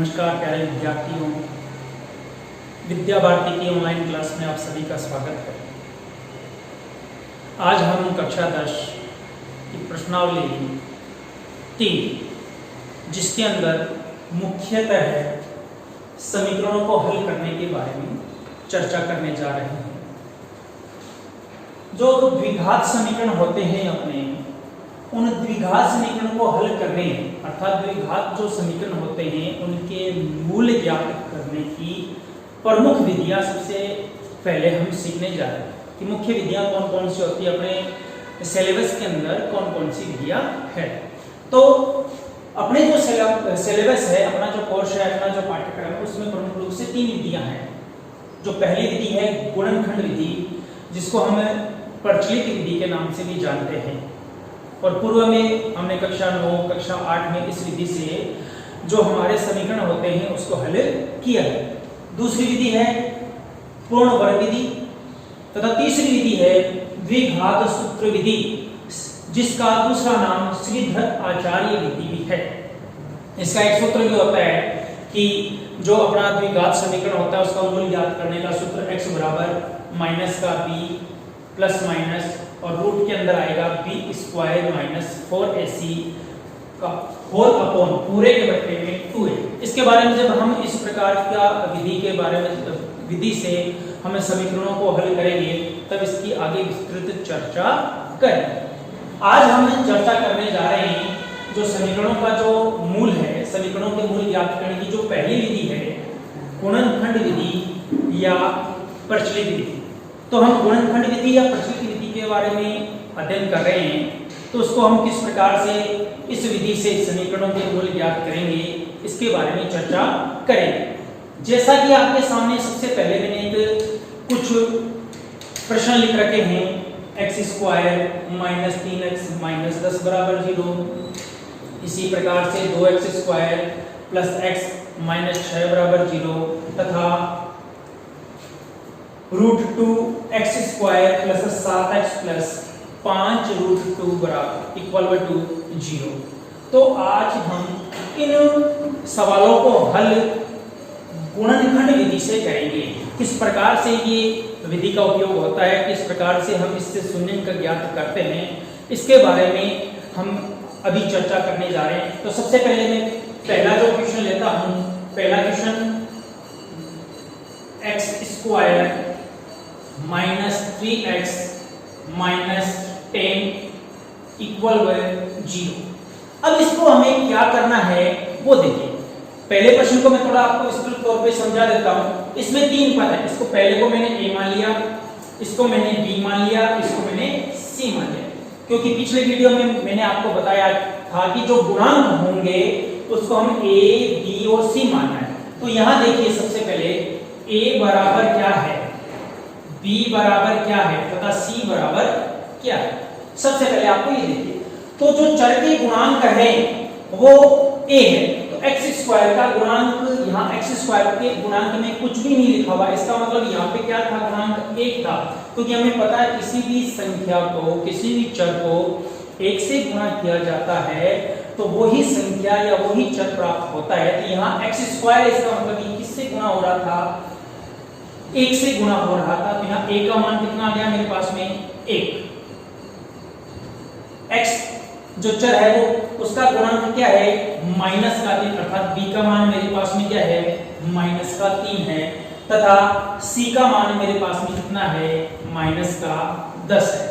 नमस्कार प्यारे विद्यार्थियों, विद्या भारती की ऑनलाइन क्लास में आप सभी का स्वागत है। आज हम कक्षा 10 की प्रश्नावली 3 जिसके अंदर मुख्यतः समीकरणों को हल करने के बारे में चर्चा करने जा रहे हैं। जो द्विघात समीकरण होते हैं अपने, उन द्विघात समीकरणों को हल करने अर्थात द्विघात जो समीकरण होते हैं उनके मूल ज्ञात करने की प्रमुख विधियां सबसे पहले हम सीखने जा रहे हैं कि मुख्य विधियां कौन कौन सी होती है, अपने सिलेबस के अंदर कौन कौन सी विधियां है। तो अपने जो सिलेबस है, अपना जो कोर्स है, अपना जो पाठ्यक्रम है, उसमें प्रमुख रूप से 3 विधियां हैं। जो पहली विधि है गुणनखंड विधि, जिसको हम प्रचलित विधि के नाम से भी जानते हैं, और पूर्व में हमने कक्षा 9, कक्षा 8 में इस विधि से जो हमारे समीकरण होते हैं उसको हल किया है। दूसरी विधि है पूर्ण वर्ग विधि तथा तीसरी विधि है द्विघात सूत्र विधि, जिसका दूसरा नाम श्रीधर आचार्य विधि भी है। इसका एक सूत्र भी होता है कि जो अपना द्विघात समीकरण होता है उसका मूल ज्ञात करने का सूत्र x बराबर माइनस का b प्लस माइनस और रूट के अंदर आएगा b स्क्वायर माइनस 4ac का होल अपॉन पूरे के बट्टे में 2a। इसके बारे में जब हम इस प्रकार का विधि के बारे में विधि से हम समीकरणों को हल करेंगे तब इसकी आगे विस्तृत चर्चा करेंगे। आज हम चर्चा करने जा रहे हैं जो समीकरणों का जो मूल है, समीकरणों के मूल ज्ञात करने की जो पहली विधि है गुणनखंड विधि या प्रचलित विधि। तो हम गुणनखंड विधि या प्रचलित विधि के बारे में अध्ययन कर रहे हैं, तो उसको हम किस प्रकार से इस विधि से समीकरणों के मूल ज्ञात करेंगे इसके बारे में चर्चा करेंगे। जैसा कि आपके सामने सबसे पहले मैंने कुछ प्रश्न लिख रखे हैं, x square minus 3x minus 10 बराबर 0, इसी प्रकार से 2x square plus x minus 6 बराबर 0 तथा root 2x square plus 7x plus 5 root 2 बराबर इक्वल टू 0। तो आज हम इन सवालों को हल गुणनखंड विधि से करेंगे। किस प्रकार से ये विधि का उपयोग होता है, किस प्रकार से हम इससे शून्य का ज्ञात करते हैं, इसके बारे में हम अभी चर्चा करने जा रहे हैं। तो सबसे पहले मैं पहला जो क्वेश्चन लेता हूं, पहला question x square minus 3x minus 10 equal 0। अब इसको हमें क्या करना है वो देखिए। पहले प्रश्न को मैं थोड़ा आपको विस्तृत तौर पे समझा देता हूं। इसमें 3 पद है, इसको पहले को मैंने a मान लिया, इसको मैंने b मान लिया, इसको मैंने c मान लिया, क्योंकि पिछले वीडियो में मैंने आपको बताया था कि जो गुणांक होंगे उसको हम a, b और c मानना है। तो यहां देखिए सबसे पहले a बराबर क्या है, b बराबर क्या है तथा c बराबर क्या है। सबसे पहले आपको ये देखिए, तो जो चर के गुणांक है वो a है, तो x स्क्वायर का गुणांक, यहाँ x स्क्वायर के गुणांक में कुछ भी नहीं लिखा हुआ, इसका मतलब यहाँ पे क्या था, गुणांक 1 था, क्योंकि हमें पता है किसी भी संख्या को, किसी भी चर को 1 से गुणा किया जाता है तो वही संख्या या वही चर प्राप्त होता है। तो यहाँ x स्क्वायर, इसका मतलब ये किससे गुणा हो रहा था, 1 से गुणा हो रहा था। तो यहाँ a का मान कितना आ गया मेरे पास में 1। x जो चर है वो उसका गुणांक क्या है, माइनस का 3, अर्थात b का मान मेरे पास में क्या है, माइनस का 3 है, तथा c का मान मेरे पास में कितना है, माइनस का 10 है।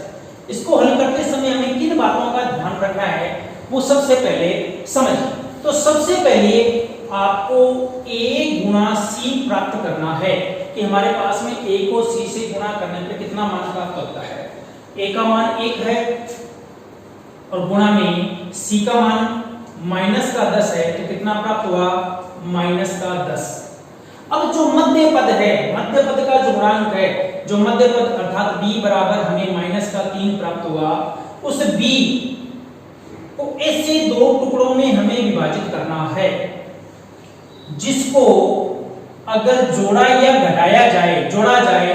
इसको हल करते समय हमें किन बातों का ध्यान रखना है वो सबसे पहले समझिए। तो सबसे पहले आपको a गुणा c प्राप्त करना है कि हमारे पास में a को c से गुणा करने पे कितना मान प्राप्त होता है। a का मान 1 है और गुणा में c का मान माइनस का 10 है, तो कितना प्राप्त हुआ, माइनस का 10। अब जो मध्य पद है, मध्य पद का जो गुणांक है, जो मध्य पद अर्थात b बराबर हमें माइनस का 3 प्राप्त हुआ, उस b को ऐसे 2 टुकड़ों में हमें विभाजित करना है जिसको अगर जोड़ा या घटाया जाए, जोड़ा जाए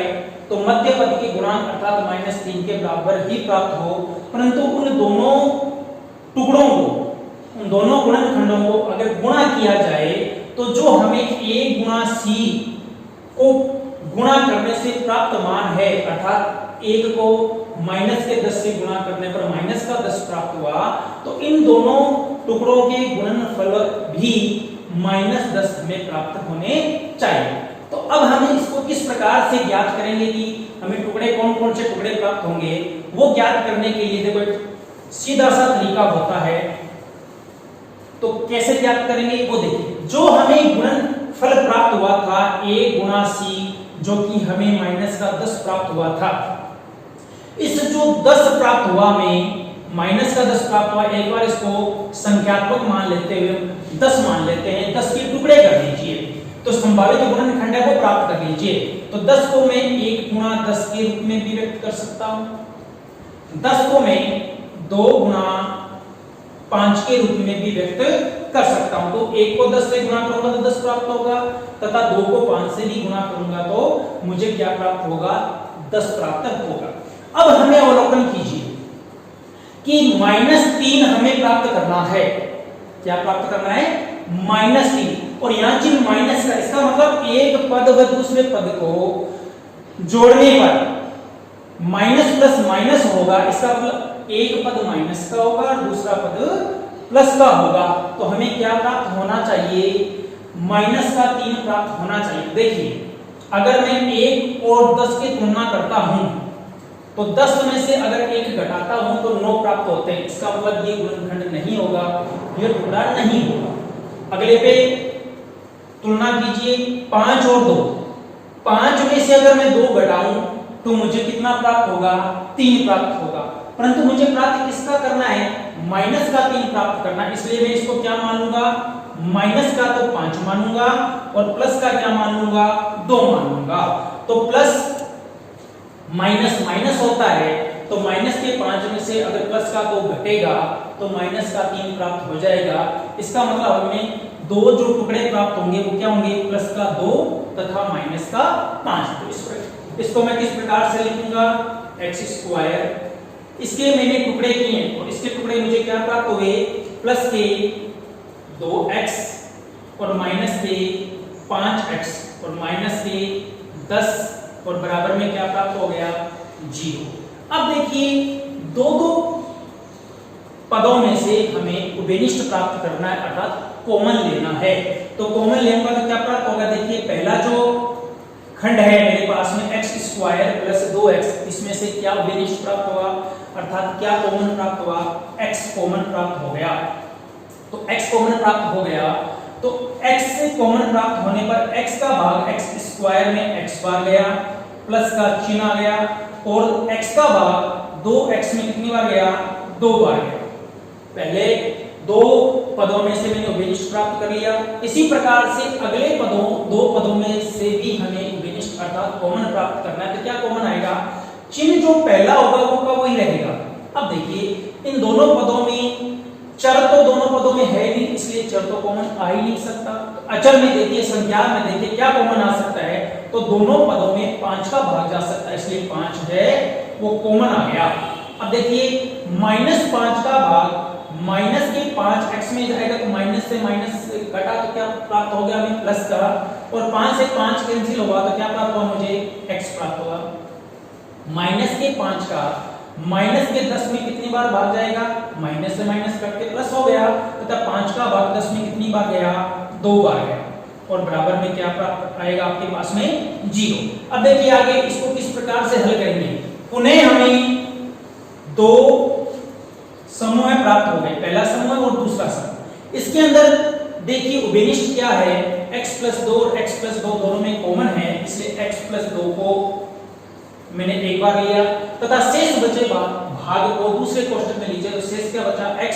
तो मध्य पद के गुणांक अर्थात -3 के बराबर ही प्राप्त हो, परंतु उन दोनों टुकड़ों को, उन दोनों गुणनखंडों को अगर गुणा किया जाए तो जो हमें a गुणा c को गुणा करने से प्राप्त मान है, अर्थात 1 को माइनस के 10 से गुणा करने पर माइनस का 10 प्राप्त हुआ, तो इन दोनों टुकड़ों के गुणनफल भी माइनस 10 हमें प्राप्त होने चाहिए। तो अब हम इसको किस प्रकार से ज्ञात करेंगे कि हमें टुकड़े कौन कौन से टुकड़े प्राप्त होंगे, वो ज्ञात करने के लिए देखो एक सीधा सा तरीका होता है। तो कैसे ज्ञात करेंगे वो देखिए। जो हमें गुणनफल प्राप्त हुआ था a गुणा c, जो कि हमें माइनस का 10 प्राप्त हुआ था, इस जो 10 प्राप्त हुआ में माइनस का 10 प्राप्त हुआ, एक बार इसको संख्यात्मक मान लेते हुए 10 मान लेते हैं, 10 के टुकड़े कर दीजिए, तो संभावित जो गुणनखंड है वो प्राप्त कर लीजिए। तो 10 को मैं 1 गुणा 10 के रूप में भी व्यक्त कर सकता हूं, 10 को मैं 2 गुणा 5 के रूप में भी व्यक्त कर सकता हूं। तो 1 को 10 से गुणा करूंगा तो 10 प्राप्त होगा, तथा 2 को 5 से भी गुणा करूंगा तो मुझे क्या प्राप्त होगा, 10 प्राप्त होगा। अब हमें अवलोकन कीजिए कि -3 हमें प्राप्त करना है। क्या प्राप्त करना है, -3। और यहां चिन्ह माइनस का, इसका मतलब एक पद व दूसरे पद को जोड़ने पर माइनस प्लस माइनस होगा, इसका मतलब एक पद माइनस का होगा और दूसरा पद प्लस का होगा। तो हमें क्या प्राप्त होना चाहिए, -3 प्राप्त होना चाहिए। देखिए अगर मैं 1 और 10 की तुलना करता हूं तो 10 में से अगर 1 घटाता हूं तो 9 प्राप्त होते हैं, इसका मतलब ये गुणनखंड नहीं होगा, ये टुकड़ा नहीं होगा। अगले पे तुलना कीजिए 5 और 2, 5 में से अगर मैं 2 घटाऊं तो मुझे कितना प्राप्त होगा, 3 प्राप्त होगा। परंतु मुझे प्राप्त किसका करना है, -3 प्राप्त करना है, इसलिए मैं इसको क्या मान लूंगा, माइनस का तो 5 मानूंगा और प्लस का क्या मान लूंगा, 2 मान लूंगा। तो प्लस माइनस माइनस होता है, तो माइनस के 5 में से अगर प्लस का 2 घटेगा तो -3 प्राप्त हो जाएगा। इसका मतलब हमें 2 जो टुकड़े प्राप्त होंगे वो क्या होंगे, +2 तथा -5। तो इसको मैं किस प्रकार से लिखूंगा, x²। इसके मैंने टुकड़े किए और इसके टुकड़े मुझे क्या प्राप्त हुए, प्लस के 2x और माइनस के 5x और माइनस के 10 और बराबर में क्या प्राप्त हो गया, 0। अब देखिए दो पदों में से हमें उभयनिष्ठ प्राप्त करना है, अर्थात कॉमन लेना है। तो कॉमन लेने पर क्या प्राप्त होगा, देखिए पहला जो खंड है मेरे पास में x² + 2x, इसमें से क्या उभयनिष्ठ प्राप्त हुआ, अर्थात क्या कॉमन प्राप्त हुआ, x कॉमन प्राप्त हो गया। तो x कॉमन प्राप्त हो गया, तो x से कॉमन प्राप्त होने पर x का भाग x² में x बार गया, प्लस का चिन्ह आ गया, और x का भाग 2x में कितनी बार गया, 2 बार गया। पहले 2 पदों में से मैंने उभयनिष्ठ प्राप्त कर लिया। इसी प्रकार से अगले 2 पदों में से भी हमें उभयनिष्ठ अर्थात कॉमन प्राप्त करना है। तो क्या कॉमन आएगा, चिन्ह जो पहला होगा वो का वही रहेगा। अब देखिए इन दोनों पदों में चर तो दोनों पदों में है नहीं, इसलिए चर तो कॉमन आ ही नहीं सकता। अचर में देखिए, संख्या में देखिए क्या कॉमन आ सकता है, तो दोनों पदों में 5 का भाग जा सकता है, इसलिए 5 है वो कॉमन आ गया। अब देखिए -5 का भाग माइनस के 5x में जाएगा, तो माइनस से माइनस कटा तो क्या प्राप्त हो गया हमें, प्लस का, और 5 से 5 कैंसिल होगा तो क्या प्राप्त हुआ मुझे, x प्राप्त होगा। माइनस के 5 का माइनस के 10 में कितनी बार भाग जाएगा, माइनस से माइनस कट के प्लस हो गया, तथा 5 का भाग 10 में कितनी बार गया, 2 बार गया, और बराबर में क्या प्राप्त आएगा आपके पास में, 0। अब देखिए आगे इसको किस प्रकार से हल करेंगे। पुनः हमें 2 समूह प्राप्त हो गए, पहला समूह और दूसरा समूह। इसके अंदर देखिए उभयनिष्ठ क्या है, x + 2 और x + 2 दोनों में कॉमन है, इसलिए x + 2 को मैंने एक बार लिया, तथा शेष बचे भाग को दूसरे कोष्ठक में लीजिए। तो शेष क्या बचा, x,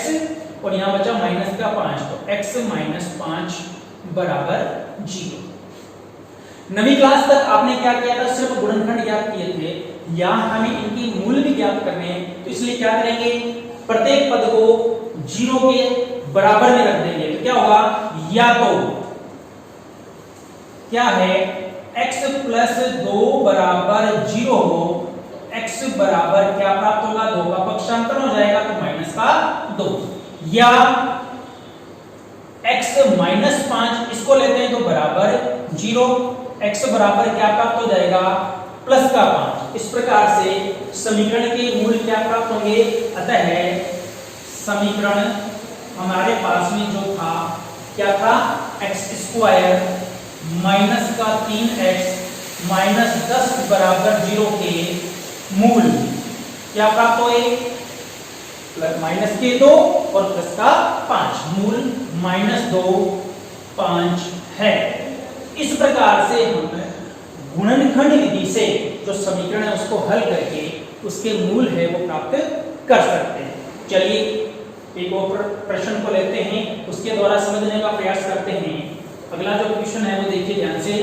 और यहाँ बचा -5, तो x - 5 = 0। नवी क्लास तक आपने क्या किया था, सिर्फ गुणनखंड ज्ञात किए थे। यहाँ हमें इनकी मूल्य भी ज्ञात करने हैं, तो इसलिए क्या करेंगे, प्रत्येक पद को 0 के बराबर में रख देंगे। तो क्या होगा, या तो क्या है, x + 2 = 0 हो, x बराबर क्या प्राप्त होगा, 2 का पक्षांतर हो जाएगा तो -2, या x माइनस 5 इसको लेते हैं तो बराबर 0, x बराबर क्या प्राप्त हो जाएगा प्लस का 5। इस प्रकार से समीकरण के मूल क्या प्राप्त होंगे। अतः समीकरण हमारे पास में जो था क्या था, x स्क्वायर माइनस का 3x माइनस 10 बराबर 0 के मूल क्या प्राप्त हुए, माइनस के 2 और प्लस का 5, मूल -2 5 है। इस प्रकार से हम गुणनखंड विधि से जो समीकरण है उसको हल करके उसके मूल है वो प्राप्त कर सकते हैं। चलिए एक और प्रश्न को लेते हैं, उसके द्वारा समझने का प्रयास करते हैं। अगला जो क्वेश्चन है वो देखिए ध्यान से।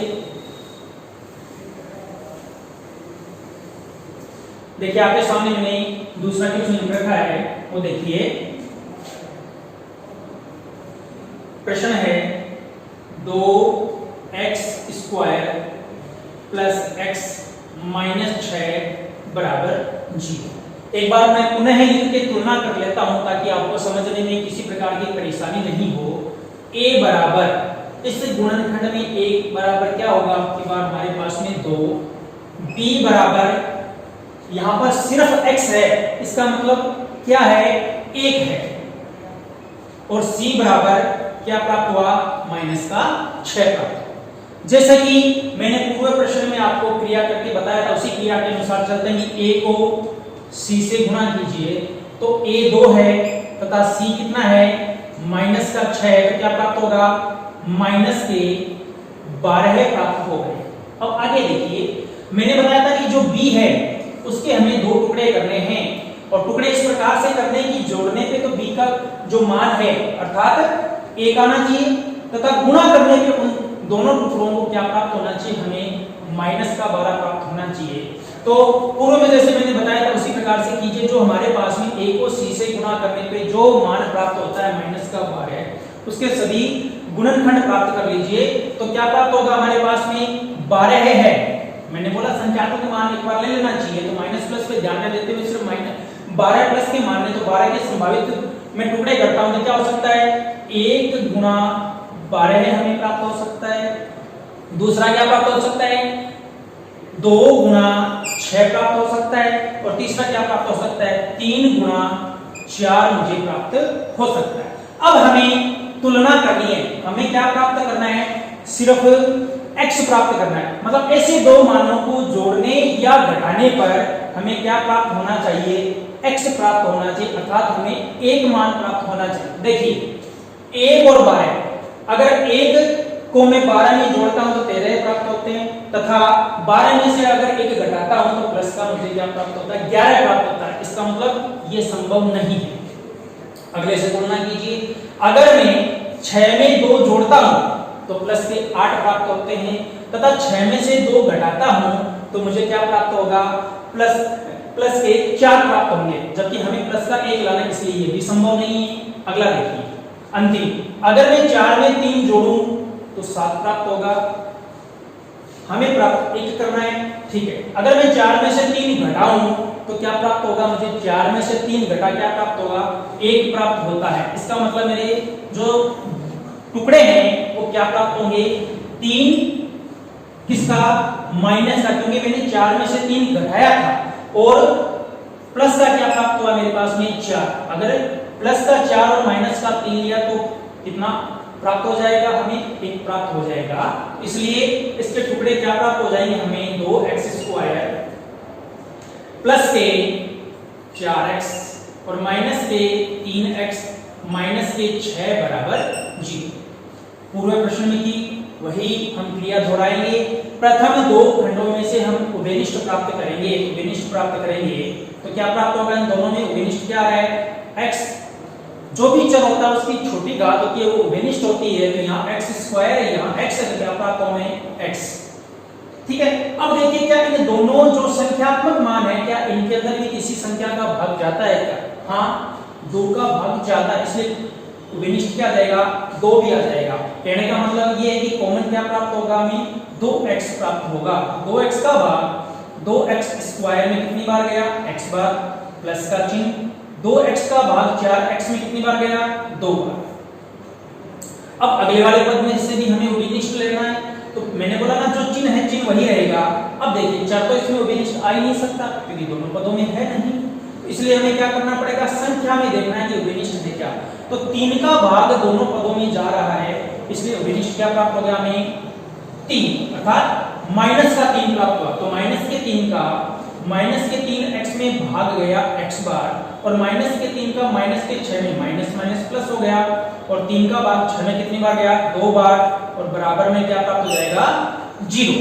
देखिए आपके सामने मैंने दूसरा क्वेश्चन लिख रखा है, वो देखिए। प्रश्न है 2x square plus x minus 6 बराबर 0। एक बार मैं पुनः लिख के तुलना कर लेता हूं ताकि आपको समझने में किसी प्रकार की परेशानी नहीं हो। a बराबर, इस गुणनखंड में a बराबर क्या होगा आपकी बार हमारे पास में 2, b बराबर यहां पर सिर्फ x है, इसका मतलब क्या है 1 है, और c बराबर क्या प्राप्त हुआ माइनस का 6 प्राप्त। जैसे कि मैंने पूर्व प्रश्न में आपको क्रिया करके बताया था, उसी क्रिया के अनुसार चलते हैं कि a को c से गुणा कीजिए तो a 2 है तथा c कितना है माइनस का 6 है, तो क्या प्राप्त होगा माइनस के 12 प्राप्त हो गए। अब आगे देखिए, मैंने बताया था कि जो b है उसके हमें 2 टुकड़े करने हैं, और टुकड़े इस प्रकार से करने की जोड़ने पे तो b का जो मान है अर्थात 1 आना चाहिए तथा गुणा करने पे उन दोनों टुकड़ों को क्या प्राप्त होना चाहिए, हमें माइनस का 12 प्राप्त होना चाहिए। तो पूर्व में जैसे मैंने बताया था उसी प्रकार से कीजिए। जो हमारे पास में a को c से गुणा करने पे जो मान प्राप्त होता है माइनस का 12, उसके सभी गुणनखंड प्राप्त कर लीजिए। तो क्या प्राप्त होगा हमारे पास में 12 है। मैंने बोला संख्यात्मक मान एक बार ले लेना चाहिए, तो माइनस प्लस पे ध्यान न देते हुए सिर्फ माइनस 12 प्लस के मान में, तो 12 के संभावित मैं टुकड़े करता हूं तो क्या हो सकता है 1 गुणा 12 हमें प्राप्त हो सकता है। दूसरा क्या प्राप्त हो सकता है 2 गुणा 6 प्राप्त हो सकता है, और तीसरा क्या प्राप्त हो सकता है 3 गुणा 4 मुझे प्राप्त हो सकता है। अब हमें तुलना करनी है, हमें क्या प्राप्त करना है सिर्फ x प्राप्त करना है। मतलब ऐसे दो मानों को जोड़ने या घटाने पर हमें क्या प्राप्त होना चाहिए x प्राप्त होना चाहिए, अर्थात हमें एक मान प्राप्त होना चाहिए। देखिए 1 और 12, अगर 1 को मैं 12 में जोड़ता हूं तो 13 प्राप्त होते हैं, तथा 12 में से अगर 1 घटाता हूं तो प्लस का मुझे क्या प्राप्त होता है 11 प्राप्त होता है। इसका मतलब ये संभव नहीं है। अगले से तुलना कीजिए, अगर मैं 6 में 2 जोड़ता हूं तो प्लस के 8 प्राप्त होते हैं, तथा 6 में से 2 घटाता हूं तो मुझे क्या प्राप्त होगा प्लस के 4 प्राप्त होंगे, जबकि हमें प्लस का 1 लाना, इसलिए ये भी संभव नहीं है। अगला देखिए अंतिम, अगर मैं 4 में 3 जोड़ूं तो 7 प्राप्त होगा, हमें प्राप्त 1 करना है, ठीक है। अगर मैं 4 में से 3 घटाऊं तो क्या प्राप्त होगा, मुझे 4 में से 3 घटा क्या प्राप्त होगा 1 प्राप्त होता है। इसका मतलब मेरे जो टुकड़े हैं वो क्या प्राप्त होंगे 3 किसका माइनस का, क्योंकि मैंने 4 में से 3 घटाया था, और प्लस का क्या प्राप्त हुआ मेरे पास में 4। अगर प्लस का 4 और माइनस का 3 लिया तो कितना प्राप्त हो जाएगा, हमें 1 प्राप्त हो जाएगा। इसलिए इसके टुकड़े क्या प्राप्त हो जाएंगे हमें 2x स्क्वायर प्लस के 4x और माइनस के 3x माइनस के 6 बराबर 0। पूर्व प्रश्न में की वही हम क्रिया दोहराएंगे। प्रथम 2 खंडों में से हम उभयनिष्ठ प्राप्त करेंगे, उभयनिष्ठ प्राप्त करेंगे तो क्या प्राप्त होगा, इन दोनों में उभयनिष्ठ क्या है x, जो भी चर होता है उसकी छोटी घात होती है वो उभयनिष्ठ होती है, तो यहाँ x स्क्वायर है, यहाँ x है, तो क्या प्राप्त होगा x, ठीक है। अब देखिए क्या इन दोनों जो संख्यात्मक मान है क्या इनके अंदर भी किसी संख्या का भाग जाता है क्या, हाँ 2 का भाग जाता है, इसलिए उभयनिष्ठ क्या आ जाएगा 2 भी आ जाएगा। कहने का मतलब ये है कि कॉमन क्या प्राप्त होगा हमें 2x प्राप्त होगा। 2x का भाग 2x स्क्वायर में कितनी बार गया x बार, प्लस का चिन्ह, 2x का भाग 4x में कितनी बार गया 2 बार। अब अगले वाले पद में से भी हमें उभयनिष्ठ लेना है, तो मैंने बोला ना जो चिन्ह है चिन्ह वही रहेगा। अब देखिए चर तो इसमें उभयनिष्ठ आ ही नहीं सकता क्योंकि दोनों पदों में है नहीं, इसलिए हमें क्या करना पड़ेगा, संख्या में देखना है कि उभयनिष्ठ है क्या। तो 3 का भाग दोनों पदों में जा रहा है, इसलिए उभयनिष्ठ क्या प्राप्त हो गया हमें 3, अर्थात माइनस का 3 प्राप्त हुआ। तो माइनस के 3 x में भाग गया x बार, और माइनस के 3 का माइनस के 6 में माइनस माइनस प्लस हो गया, और 3 का भाग 6 में कितनी बार गया, 2 बार, और बराबर में क्या प्राप्त हो जाएगा 0।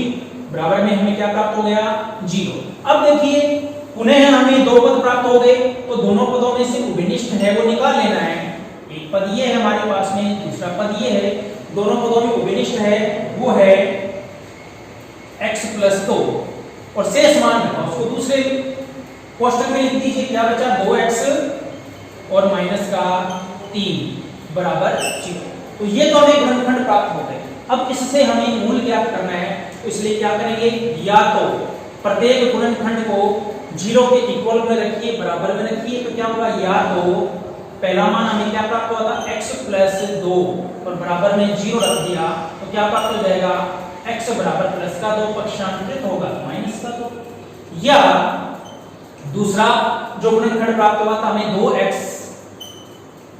बराबर में हमें क्या प्राप्त हो गया 0। अब देखिए पुनः हमें 2 पद प्राप्त हो गए, तो दोनों पदों में से उभयनिष्ठ है वो निकाल लेना है। एक पद ये है हमारे पास में, दूसरा पद ये है, दोनों पदों में उभयनिष्ठ है वो है x + 2, और शेष मान रखा उसको दूसरे कोष्टक में लिख दीजिए, क्या बचा 2x और माइनस का 3 बराबर 0। तो ये तो हमें गुणनखंड प्राप्त हो गए। अब इससे हमें मूल ज्ञात करना है, तो इसलिए क्या करेंगे, या तो प्रत्येक गुणनखंड को 0 के इक्वल में रखिए, बराबर में रखिए, तो क्या होगा, या तो पहला मान हमें क्या प्राप्त हुआ था x + 2 और बराबर में 0 रख दिया, तो क्या प्राप्त हो जाएगा x बराबर प्लस का 2 पक्षांतरित होगा माइनस का 2। या दूसरा जो गुणनखंड प्राप्त हुआ था हमें 2x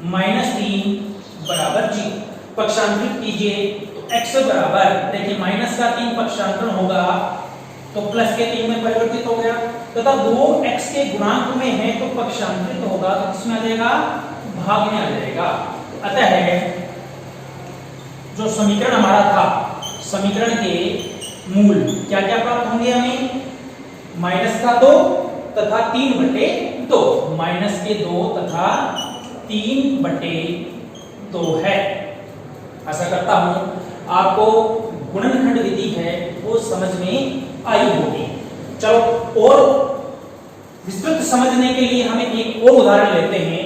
- 3 बराबर 0, पक्षांतरित कीजिए, तो x बराबर देखिए माइनस का 3 पक्षांतरण होगा तो प्लस के 3 में परिवर्तित हो गया, तथा 2x के गुणांक में है तो पक्षांतरित होगा तो किसमें आ जाएगा, भाग में आ जाएगा। अतः जो समीकरण हमारा था, समीकरण के मूल क्या क्या प्राप्त होंगे हमें, माइनस का 2 तथा 3/2, माइनस के 2 तथा 3/2 है। आशा करता हूं आपको गुणनखंड विधि है वो समझ में आई होगी। चलो और विस्तृत समझने के लिए हमें एक और उदाहरण लेते हैं।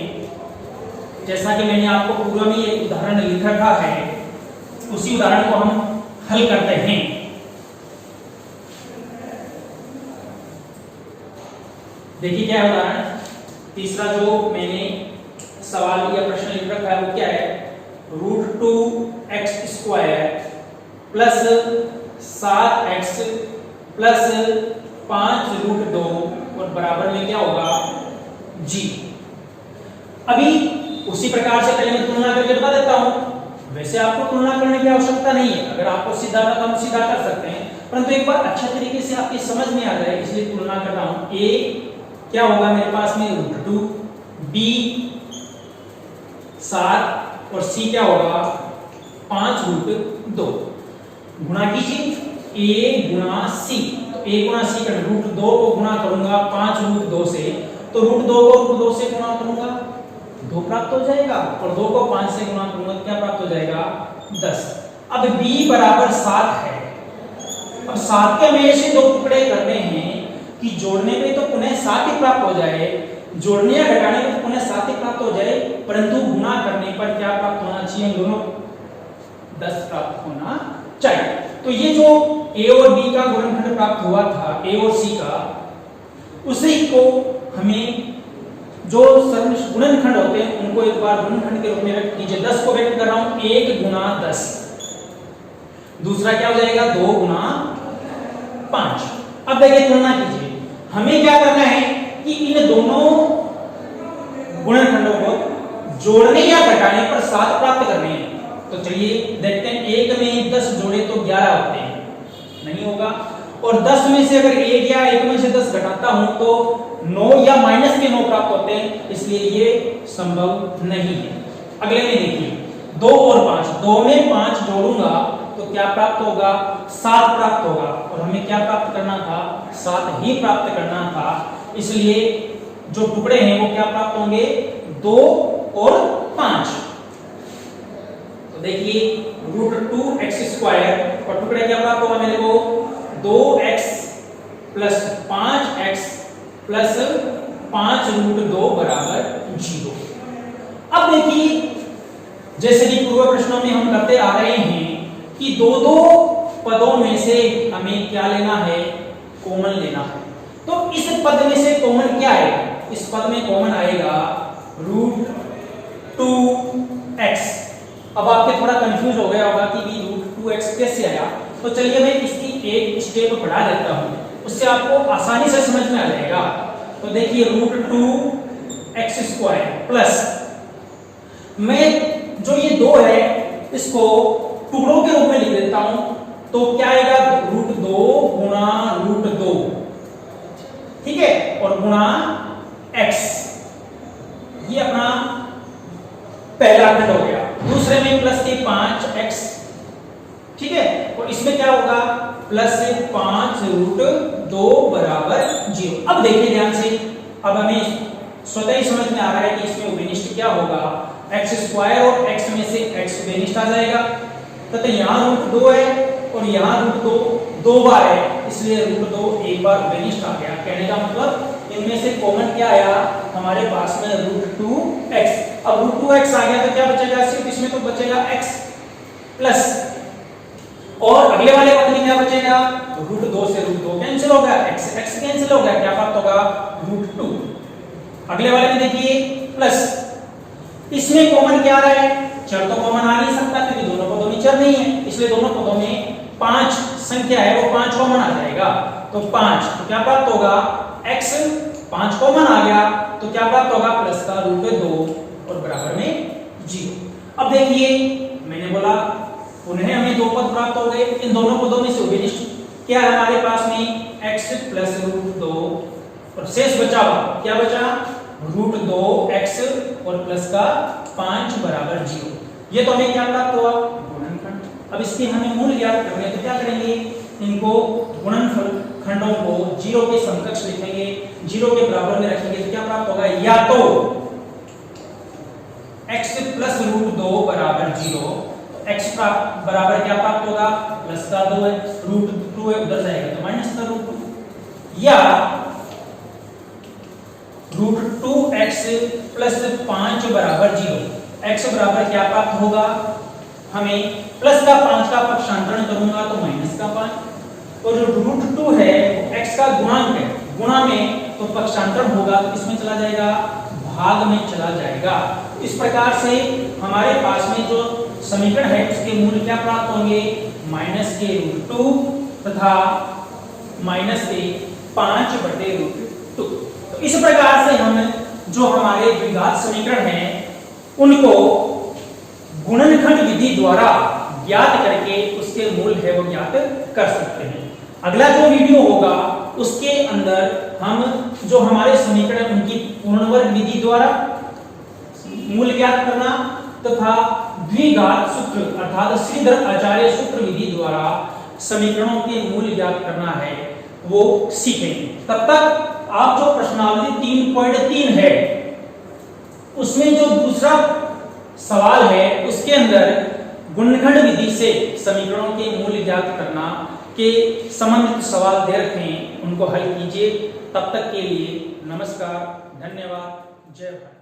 जैसा कि मैंने आपको पूर्व में एक उदाहरण लिख रखा है, उसी उदाहरण को हम हल करते हैं। देखिए क्या है उदाहरण, तीसरा जो मैंने सवाल या प्रश्न लिख रखा है वो क्या है, √2x² प्लस 7x प्लस 5√2 और बराबर में क्या होगा g। अभी उसी प्रकार से पहले मैं तुलना करके बता देता हूं। वैसे आपको तुलना करने की आवश्यकता नहीं है, अगर आपको सीधा का काम सीधा कर सकते हैं, परंतु एक बार अच्छा तरीके से आपकी समझ में आ जाए इसलिए तुलना कर रहा हूं। a क्या होगा मेरे पास में √2, b 7 और c क्या होगा 5√2। गुणा कीजिए a गुणा c, तो a गुणा c का √2 को गुणा करूंगा 5√2 से, तो √2 को √2 से गुणा करूंगा 2 प्राप्त हो जाएगा, और 2 को 5 से गुणा करूंगा क्या प्राप्त हो जाएगा 10। अब b बराबर 7 है। अब 7 के हमें ऐसे 2 टुकड़े करने हैं कि जोड़ने पे तो पुनः 7 ही प्राप्त हो जाए, जोड़ने या घटाने पे तो पुनः 7 ही प्राप्त हो जाए, परंतु गुणा करने पर क्या प्राप्त होना चाहिए, दोनों 10 प्राप्त होना चाहिए। तो ये जो a और b का गुणनखंड प्राप्त हुआ था, a और c का, उसी को हमें जो गुणनखंड होते हैं उनको एक बार गुणनखंड के रूप में व्यक्त कीजिए। 10 को व्यक्त कर रहा हूं 1 गुणा 10, दूसरा क्या हो जाएगा 2 गुणा 5। अब देखिए तुलना कीजिए, हमें क्या करना है कि इन दोनों गुणनखंडों को जोड़ने या घटाने पर 7 प्राप्त करने हैं। तो चलिए देखते हैं, 1 में 10 जोड़े तो 11 होते हैं, नहीं होगा, और 10 में से अगर 1 या 1 में से 10 घटाता हूं तो 9 या माइनस के 9 प्राप्त होते हैं, इसलिए ये संभव नहीं है। अगले में देखिए 2 और 5, 2 में 5 जोड़ूंगा तो क्या प्राप्त होगा 7 प्राप्त होगा, और हमें क्या प्राप्त करना था 7 ही प्राप्त करना था, इसलिए जो टुकड़े हैं वो क्या प्राप्त होंगे 2 और 5। तो देखिए √2x² और टुकड़े क्या प्राप्त होगा मेरे को 2x प्लस 5x प्लस 5√2 बराबर 0। अब देखिए जैसे कि पूर्व प्रश्नों में हम करते आ रहे हैं कि दो पदों में से हमें क्या लेना है, कॉमन लेना है। तो इस पद में से कॉमन क्या आएगा, इस पद में कॉमन आएगा √2x। अब आपके थोड़ा कंफ्यूज हो गया होगा कि भी √2x कैसे आया, तो चलिए मैं इसकी एक स्टेप बढ़ा देता हूं, उससे आपको आसानी से समझ में आ जाएगा। तो देखिए √2x² प्लस मैं जो ये 2 है इसको टुकड़ों के रूप में लिख देता हूं, तो क्या आएगा √2 गुणा √2, ठीक है, और गुणा x, ये अपना पहला खंड हो गया। दूसरे में प्लस के 5x, ठीक है, और इसमें क्या होगा प्लस से 5√2 बराबर 0। अब देखिए ध्यान से, अब हमें स्वतः ही समझ में आ रहा है कि इसमें उभयनिष्ठ क्या होगा, x² और x में से x उभयनिष्ठ आ जाएगा, तो यहाँ √2 है और यहाँ √2 दो बार है, इसलिए √2 एक बार उभयनिष्ठ आ गया। कहने का मतलब इनमें से कॉमन क्या आया हमारे पास में √2x। अब √2x आ गया तो क्या बचेगा, सिर्फ इसमें तो बचेगा x प्लस, और अगले वाले पद में क्या बचेगा, √2 से √2 कैंसिल हो गया, x से x कैंसिल हो गया, क्या प्राप्त होगा √2। अगले वाले में देखिए प्लस, इसमें कॉमन क्या आ रहा है, चर तो कॉमन आ नहीं सकता क्योंकि दोनों पदों में चर नहीं है, इसलिए दोनों पदों में 5 संख्या है वो 5 कॉमन आ जाएगा, तो 5, तो क्या प्राप्त होगा x 5 कॉमन आ गया, तो क्या प्राप्त होगा प्लस का √2 और बराबर में 0। अब देखिए मैंने बोला पुनः हमें 2 पद प्राप्त हो गए, इन दोनों पदों में से उभयनिष्ठ क्या है हमारे पास में x प्लस √2 और शेष बचा क्या बचा √2x और प्लस का 5 बराबर 0। ये तो हमें क्या प्राप्त हुआ गुणनखंड। अब इसके हमें मूल ज्ञात करने हैं, तो क्या करेंगे, इनको गुणनफल खंडों को 0 के समकक्ष लिखेंगे, 0 के बराबर में रखेंगे, तो क्या प्राप्त होगा, या तो x प्लस √2 बराबर 0, x बराबर क्या प्राप्त होगा प्लस का 2 है, √2 है उधर जाएगा तो माइनस का √2, या √2x प्लस 5 बराबर 0, x बराबर क्या प्राप्त होगा, हमें प्लस का 5 का पक्षांतरण करूंगा तो माइनस का 5, और जो √2 है x का गुणांक है, गुणा में तो पक्षांतरण होगा तो किसमें चला जाएगा, भाग में चला जाएगा। इस प्रकार से हमारे पास में जो समीकरण है उसके मूल्य क्या प्राप्त होंगे, माइनस के √2 तथा माइनस के 5/√2। तो इस प्रकार से हम जो हमारे द्विघात समीकरण हैं उनको गुणनखंड विधि द्वारा ज्ञात करके उसके मूल है वो ज्ञात कर सकते हैं। अगला जो वीडियो होगा उसके अंदर हम जो हमारे समीकरण उनकी पूर्णवर्ग विधि द्वारा मूल ज्ञात करना तथा द्विघात सूत्र अर्थात श्रीधर आचार्य सूत्र विधि द्वारा समीकरणों के मूल ज्ञात करना है वो सीखेंगे। तब तक आप जो प्रश्नावली 3.3 है उसमें जो दूसरा सवाल है उसके अंदर गुणनखंड विधि से समीकरणों के मूल ज्ञात करना के संबंधित सवाल दे रखे हैं, उनको हल कीजिए। तब तक के लिए नमस्कार, धन्यवाद, जय भारत।